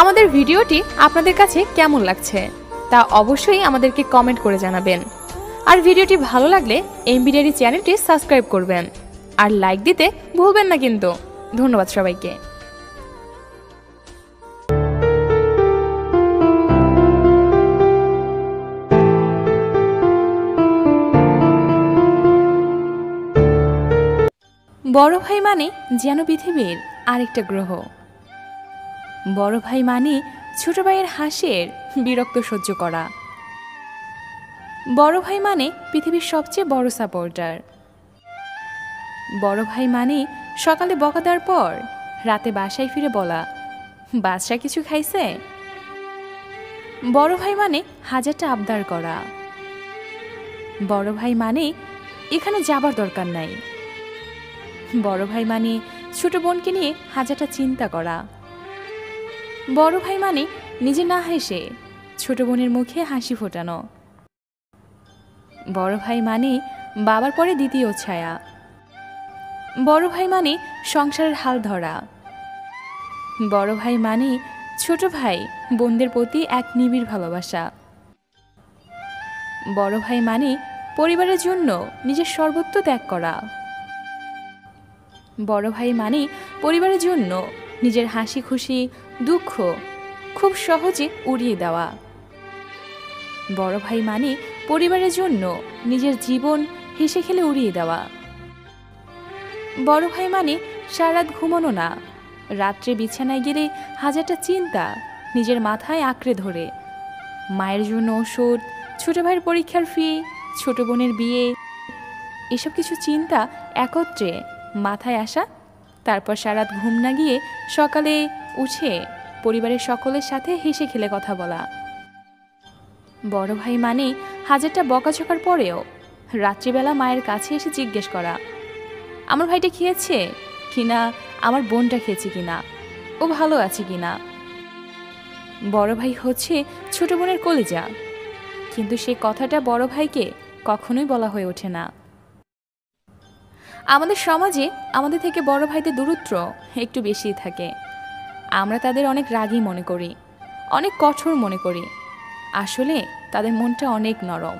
আমাদের ভিডিওটি আপনাদের কাছে কেমন লাগছে তা অবশ্যই আমাদেরকে কমেন্ট করে জানাবেন। আর ভিডিওটি ভালো লাগলে এমবি ডায়েরি চ্যানেলটি সাবস্ক্রাইব করবেন আর লাইক দিতে ভুলবেন না কিন্তু। ধন্যবাদ সবাইকে। বড় ভাই মানে যেন পৃথিবীর আরেকটা গ্রহ। বড় ভাই মানে ছোট ভাইয়ের হাসির বিরক্ত সহ্য করা। বড় ভাই মানে পৃথিবীর সবচেয়ে বড় সাপোর্টার। বড় ভাই মানে সকালে বকা দেওয়ার পর রাতে বাসায় ফিরে বলা, বাদশা কিছু খাইছে? বড় ভাই মানে হাজারটা আবদার করা। বড় ভাই মানে এখানে যাবার দরকার নাই। বড় ভাই মানে ছোট বোনকে নিয়ে হাজারটা চিন্তা করা। বড় ভাই মানে নিজে না হেসে ছোট বোনের মুখে হাসি ফোটানো। বড় ভাই মানে বাবার পরে দ্বিতীয় ছায়া। বড় ভাই মানে সংসারের হাল ধরা। বড় ভাই মানে ছোট ভাই বোনদের প্রতি এক নিবিড় ভালোবাসা। বড় ভাই মানে পরিবারের জন্য নিজের সর্বত্র ত্যাগ করা। বড় ভাই মানে পরিবারের জন্য নিজের হাসি খুশি দুঃখ খুব সহজে উড়িয়ে দেওয়া। বড় ভাই মানে পরিবারের জন্য নিজের জীবন হেসে খেলে উড়িয়ে দেওয়া। বড় ভাই মানে সারারাত ঘুমানো না, রাত্রে বিছানায় গেলে হাজারটা চিন্তা নিজের মাথায় আঁকড়ে ধরে। মায়ের জন্য ওষুধ, ছোট ভাইয়ের পরীক্ষার ফি, ছোট বোনের বিয়ে, এসব কিছু চিন্তা একত্রে মাথায় আসা, তারপর সারাত ঘুম না গিয়ে সকালে উঠে পরিবারের সকলের সাথে হেসে খেলে কথা বলা। বড় ভাই মানে হাজারটা বকাঝকার পরেও রাত্রিবেলা মায়ের কাছে এসে জিজ্ঞেস করা, আমার ভাইটা খেয়েছে কিনা, আমার বোনটা খেয়েছে কিনা, ও ভালো আছে কিনা। বড় ভাই হচ্ছে ছোট বোনের কলিজা, কিন্তু সেই কথাটা বড় ভাইকে কখনোই বলা হয়ে ওঠে না। আমাদের সমাজে আমাদের থেকে বড় ভাইদের দূরত্ব একটু বেশিই থাকে। আমরা তাদের অনেক রাগী মনে করি, অনেক কঠোর মনে করি। আসলে তাদের মনটা অনেক নরম।